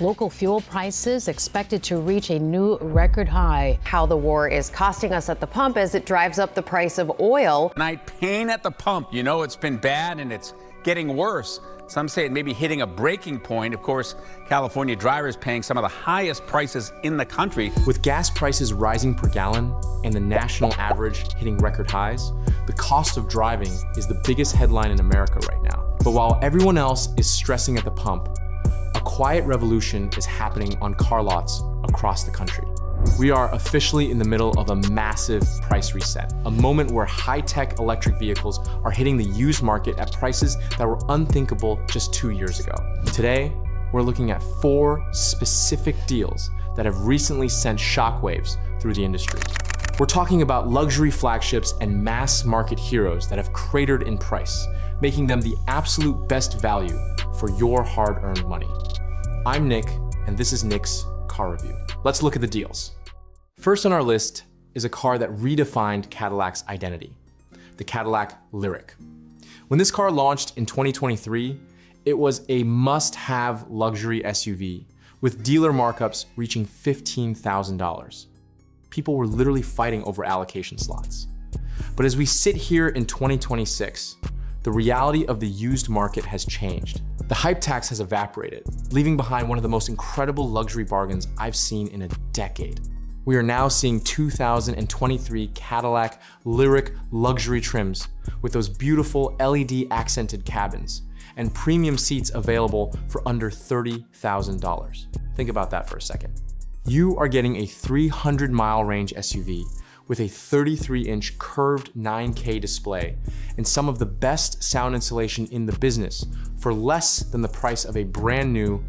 Local fuel prices expected to reach a new record high. How the war is costing us at the pump as it drives up the price of oil. Night pain at the pump. You know, it's been bad and it's getting worse. Some say it may be hitting a breaking point. Of course, California drivers paying some of the highest prices in the country. With gas prices rising per gallon and the national average hitting record highs, the cost of driving is the biggest headline in America right now. But while everyone else is stressing at the pump, a quiet revolution is happening on car lots across the country. We are officially in the middle of a massive price reset, a moment where high-tech electric vehicles are hitting the used market at prices that were unthinkable just 2 years ago. Today, we're looking at 4 specific deals that have recently sent shockwaves through the industry. We're talking about luxury flagships and mass market heroes that have cratered in price, making them the absolute best value for your hard-earned money. I'm Nick, and this is Nick's Car Review. Let's look at the deals. First on our list is a car that redefined Cadillac's identity, the Cadillac Lyriq. When this car launched in 2023, it was a must-have luxury SUV with dealer markups reaching $15,000. People were literally fighting over allocation slots. But as we sit here in 2026, the reality of the used market has changed. The hype tax has evaporated, leaving behind one of the most incredible luxury bargains I've seen in a decade. We are now seeing 2023 Cadillac Lyriq luxury trims with those beautiful LED accented cabins and premium seats available for under $30,000. Think about that for a second. You are getting a 300-mile range SUV with a 33-inch curved 9K display and some of the best sound insulation in the business for less than the price of a brand new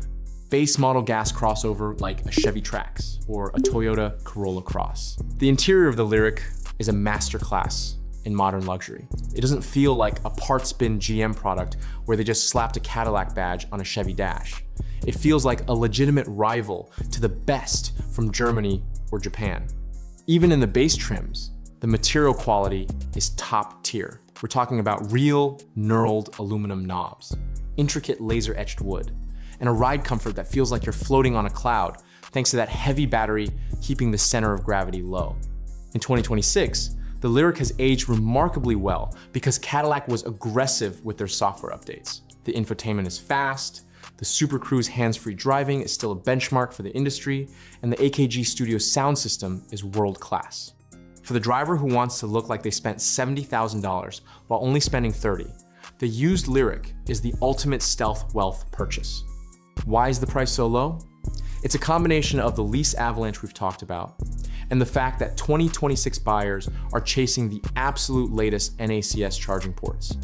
base model gas crossover like a Chevy Trax or a Toyota Corolla Cross. The interior of the Lyriq is a masterclass in modern luxury. It doesn't feel like a parts bin GM product where they just slapped a Cadillac badge on a Chevy dash. It feels like a legitimate rival to the best from Germany or Japan. Even in the base trims, the material quality is top tier. We're talking about real knurled aluminum knobs, intricate laser etched wood, and a ride comfort that feels like you're floating on a cloud thanks to that heavy battery keeping the center of gravity low. In 2026, the Lyriq has aged remarkably well because Cadillac was aggressive with their software updates. The infotainment is fast, the Super Cruise hands-free driving is still a benchmark for the industry, and the AKG Studio sound system is world-class. For the driver who wants to look like they spent $70,000 while only spending $30,000, the used Lyriq is the ultimate stealth wealth purchase. Why is the price so low? It's a combination of the lease avalanche we've talked about and the fact that 2026 buyers are chasing the absolute latest NACS charging ports.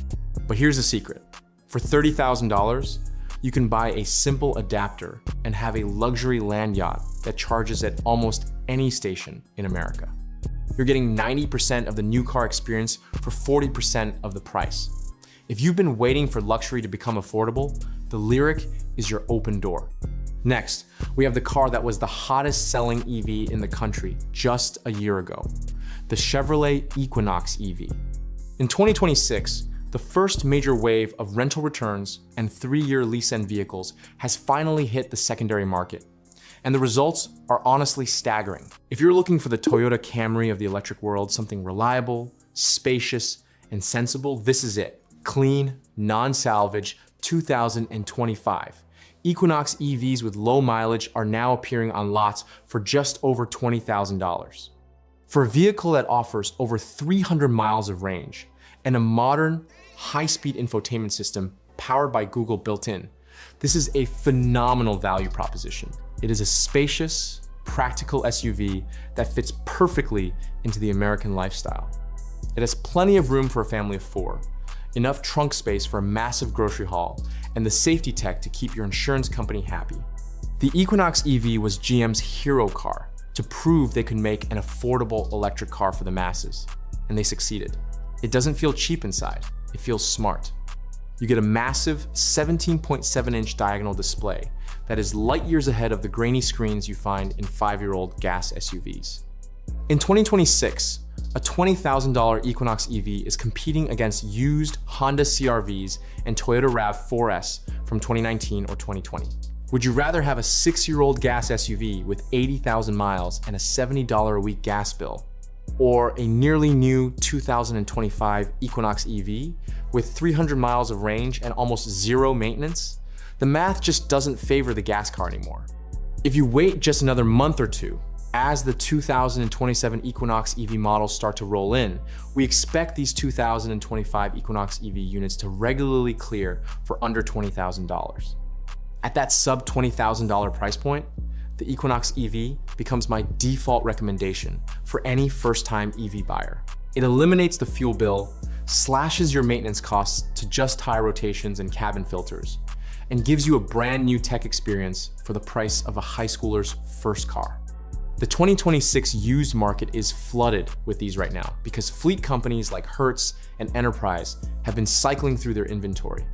But here's the secret. For $30,000, you can buy a simple adapter and have a luxury land yacht that charges at almost any station in America. You're getting 90% of the new car experience for 40% of the price. If you've been waiting for luxury to become affordable, the Lyriq is your open door. Next, we have the car that was the hottest selling EV in the country just a year ago, the Chevrolet Equinox EV. In 2026, the first major wave of rental returns and 3-year lease-end vehicles has finally hit the secondary market, and the results are honestly staggering. If you're looking for the Toyota Camry of the electric world, something reliable, spacious, and sensible, this is it. Clean, non-salvage, 2025. Equinox EVs with low mileage are now appearing on lots for just over $20,000. For a vehicle that offers over 300 miles of range and a modern, high-speed infotainment system powered by Google built-in, this is a phenomenal value proposition. It is a spacious, practical SUV that fits perfectly into the American lifestyle. It has plenty of room for a family of 4, enough trunk space for a massive grocery haul, and the safety tech to keep your insurance company happy. The Equinox EV was GM's hero car to prove they could make an affordable electric car for the masses, and they succeeded. It doesn't feel cheap inside, it feels smart. You get a massive 17.7-inch diagonal display that is light years ahead of the grainy screens you find in 5-year-old gas SUVs. In 2026, a $20,000 Equinox EV is competing against used Honda CR-Vs and Toyota RAV4S from 2019 or 2020. Would you rather have a 6-year-old gas SUV with 80,000 miles and a $70 a week gas bill, or a nearly new 2025 Equinox EV with 300 miles of range and almost zero maintenance? The math just doesn't favor the gas car anymore. If you wait just another month or two, as the 2027 Equinox EV models start to roll in, we expect these 2025 Equinox EV units to regularly clear for under $20,000. At that sub $20,000 price point, the Equinox EV becomes my default recommendation for any first-time EV buyer. It eliminates the fuel bill, slashes your maintenance costs to just tire rotations and cabin filters, and gives you a brand new tech experience for the price of a high schooler's first car. The 2026 used market is flooded with these right now because fleet companies like Hertz and Enterprise have been cycling through their inventory.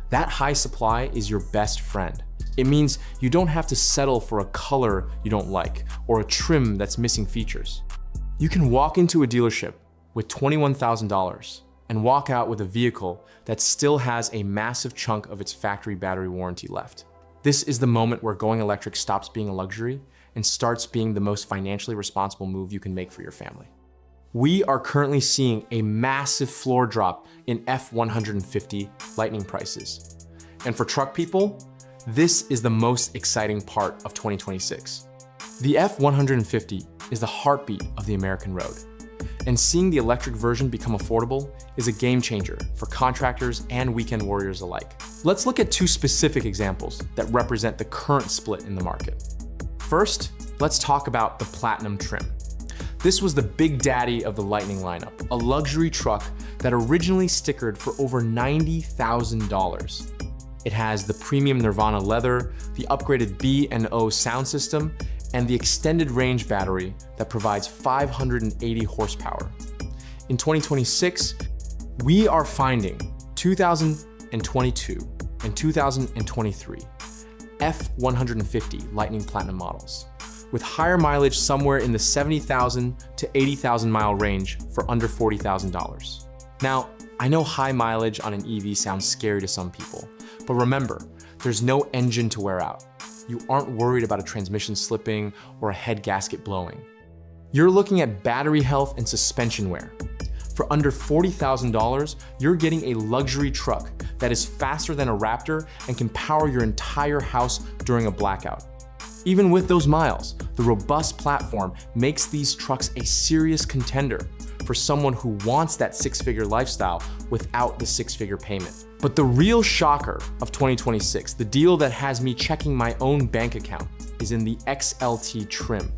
That high supply is your best friend. It means you don't have to settle for a color you don't like or a trim that's missing features. You can walk into a dealership with $21,000 and walk out with a vehicle that still has a massive chunk of its factory battery warranty left. This is the moment where going electric stops being a luxury and starts being the most financially responsible move you can make for your family. We are currently seeing a massive floor drop in F150 Lightning prices. And for truck people, this is the most exciting part of 2026. The F150 is the heartbeat of the American road. And seeing the electric version become affordable is a game changer for contractors and weekend warriors alike. Let's look at two specific examples that represent the current split in the market. First, let's talk about the Platinum trim. This was the big daddy of the Lightning lineup, a luxury truck that originally stickered for over $90,000. It has the premium Nirvana leather, the upgraded B&O sound system, and the extended range battery that provides 580 horsepower. In 2026, we are finding 2022 and 2023 F150 Lightning Platinum models with higher mileage somewhere in the 70,000 to 80,000 mile range for under $40,000. Now, I know high mileage on an EV sounds scary to some people, but remember, there's no engine to wear out. You aren't worried about a transmission slipping or a head gasket blowing. You're looking at battery health and suspension wear. For under $40,000, you're getting a luxury truck that is faster than a Raptor and can power your entire house during a blackout. Even with those miles, the robust platform makes these trucks a serious contender for someone who wants that six-figure lifestyle without the six-figure payment. But the real shocker of 2026, the deal that has me checking my own bank account, is in the XLT trim.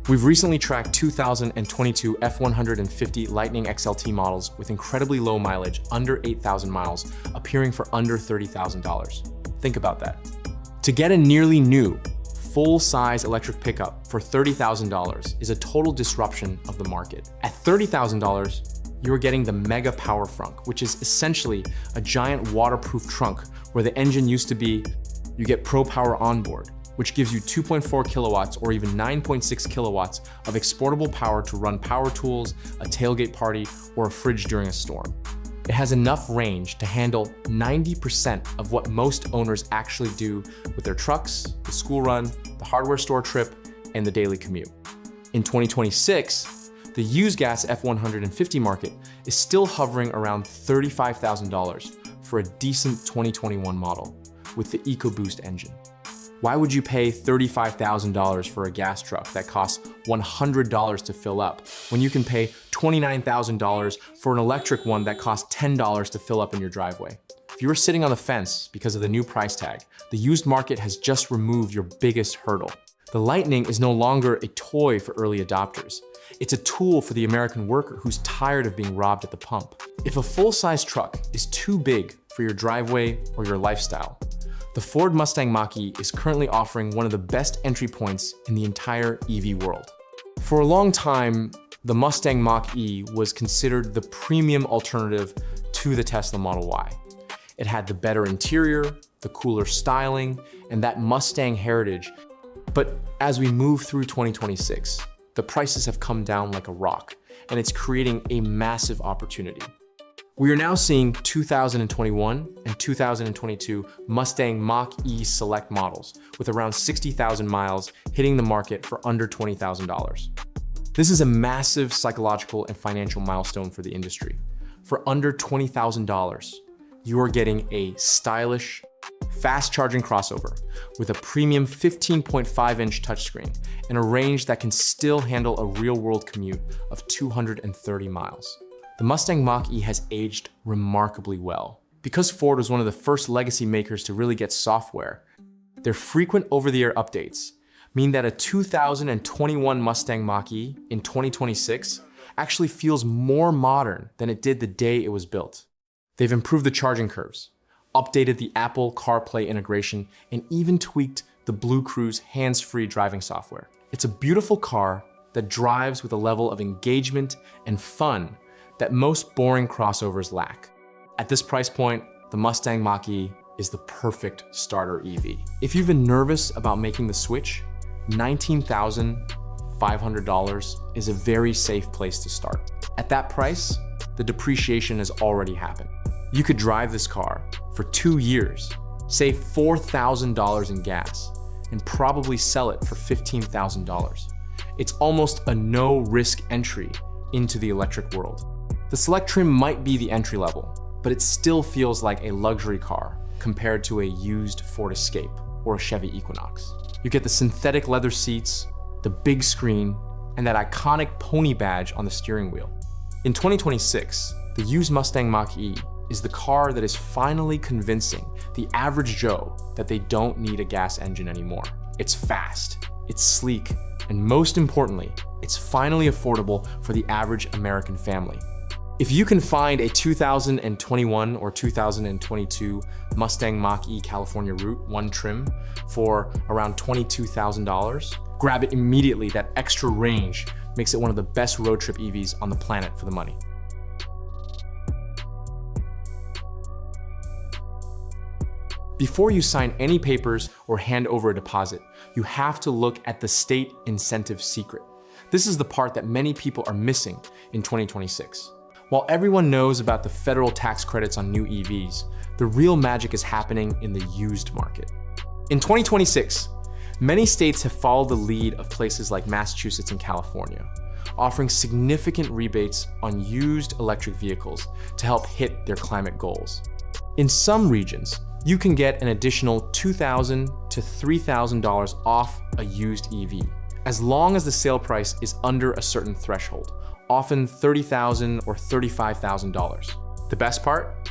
We've recently tracked 2022 F150 Lightning XLT models with incredibly low mileage, under 8,000 miles, appearing for under $30,000. Think about that. To get a nearly new, full-size electric pickup for $30,000 is a total disruption of the market. At $30,000, you're getting the Mega Power Frunk, which is essentially a giant waterproof trunk where the engine used to be. You get Pro Power onboard, which gives you 2.4 kilowatts or even 9.6 kilowatts of exportable power to run power tools, a tailgate party, or a fridge during a storm. It has enough range to handle 90% of what most owners actually do with their trucks, the school run, the hardware store trip, and the daily commute. In 2026, the used gas F150 market is still hovering around $35,000 for a decent 2021 model with the EcoBoost engine. Why would you pay $35,000 for a gas truck that costs $100 to fill up when you can pay $29,000 for an electric one that costs $10 to fill up in your driveway? If you were sitting on the fence because of the new price tag, the used market has just removed your biggest hurdle. The Lightning is no longer a toy for early adopters. It's a tool for the American worker who's tired of being robbed at the pump. If a full-size truck is too big for your driveway or your lifestyle, the Ford Mustang Mach-E is currently offering one of the best entry points in the entire EV world. For a long time, the Mustang Mach-E was considered the premium alternative to the Tesla Model Y. It had the better interior, the cooler styling, and that Mustang heritage. But as we move through 2026, the prices have come down like a rock, and it's creating a massive opportunity. We are now seeing 2021 and 2022 Mustang Mach-E Select models with around 60,000 miles hitting the market for under $20,000. This is a massive psychological and financial milestone for the industry. For under $20,000, you are getting a stylish, fast-charging crossover with a premium 15.5-inch touchscreen and a range that can still handle a real-world commute of 230 miles. The Mustang Mach-E has aged remarkably well. Because Ford was one of the first legacy makers to really get software, their frequent over-the-air updates mean that a 2021 Mustang Mach-E in 2026 actually feels more modern than it did the day it was built. They've improved the charging curves, updated the Apple CarPlay integration, and even tweaked the Blue Cruise hands-free driving software. It's a beautiful car that drives with a level of engagement and fun that most boring crossovers lack. At this price point, the Mustang Mach-E is the perfect starter EV. If you've been nervous about making the switch, $19,500 is a very safe place to start. At that price, the depreciation has already happened. You could drive this car for 2 years, save $4,000 in gas, and probably sell it for $15,000. It's almost a no-risk entry into the electric world. The Select trim might be the entry level, but it still feels like a luxury car compared to a used Ford Escape or a Chevy Equinox. You get the synthetic leather seats, the big screen, and that iconic pony badge on the steering wheel. In 2026, the used Mustang Mach-E is the car that is finally convincing the average Joe that they don't need a gas engine anymore. It's fast, it's sleek, and most importantly, it's finally affordable for the average American family. If you can find a 2021 or 2022 Mustang Mach-E California Route 1 trim for around $22,000, grab it immediately. That extra range makes it one of the best road trip EVs on the planet for the money. Before you sign any papers or hand over a deposit, you have to look at the state incentive secret. This is the part that many people are missing in 2026. While everyone knows about the federal tax credits on new EVs, the real magic is happening in the used market. In 2026, many states have followed the lead of places like Massachusetts and California, offering significant rebates on used electric vehicles to help hit their climate goals. In some regions, you can get an additional $2,000 to $3,000 off a used EV, as long as the sale price is under a certain threshold, often $30,000 or $35,000. The best part?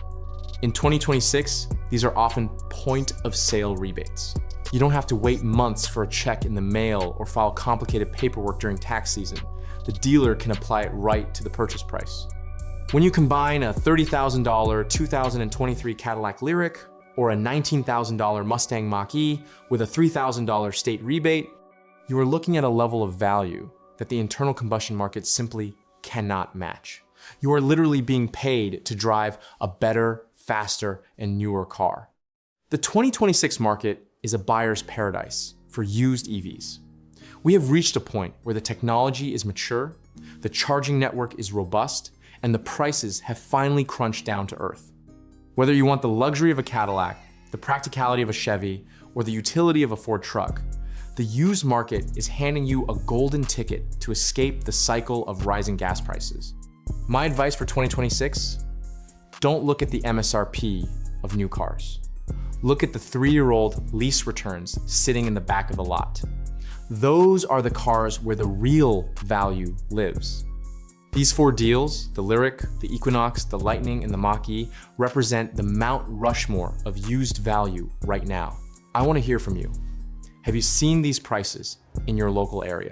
In 2026, these are often point-of-sale rebates. You don't have to wait months for a check in the mail or file complicated paperwork during tax season. The dealer can apply it right to the purchase price. When you combine a $30,000 2023 Cadillac Lyriq or a $19,000 Mustang Mach-E with a $3,000 state rebate, you are looking at a level of value that the internal combustion market simply cannot match. You are literally being paid to drive a better, faster, and newer car. The 2026 market is a buyer's paradise for used EVs. We have reached a point where the technology is mature, the charging network is robust, and the prices have finally crunched down to earth. Whether you want the luxury of a Cadillac, the practicality of a Chevy, or the utility of a Ford truck, the used market is handing you a golden ticket to escape the cycle of rising gas prices. My advice for 2026, don't look at the MSRP of new cars. Look at the 3-year-old lease returns sitting in the back of the lot. Those are the cars where the real value lives. These 4 deals, the Lyriq, the Equinox, the Lightning, and the Mach-E, represent the Mount Rushmore of used value right now. I want to hear from you. Have you seen these prices in your local area?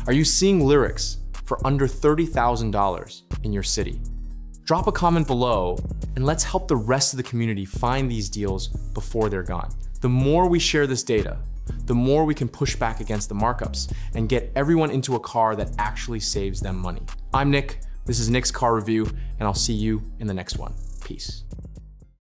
Are you seeing Lyriqs for under $30,000 in your city? Drop a comment below and let's help the rest of the community find these deals before they're gone. The more we share this data, the more we can push back against the markups and get everyone into a car that actually saves them money. I'm Nick, this is Nick's Car Review, and I'll see you in the next one. Peace.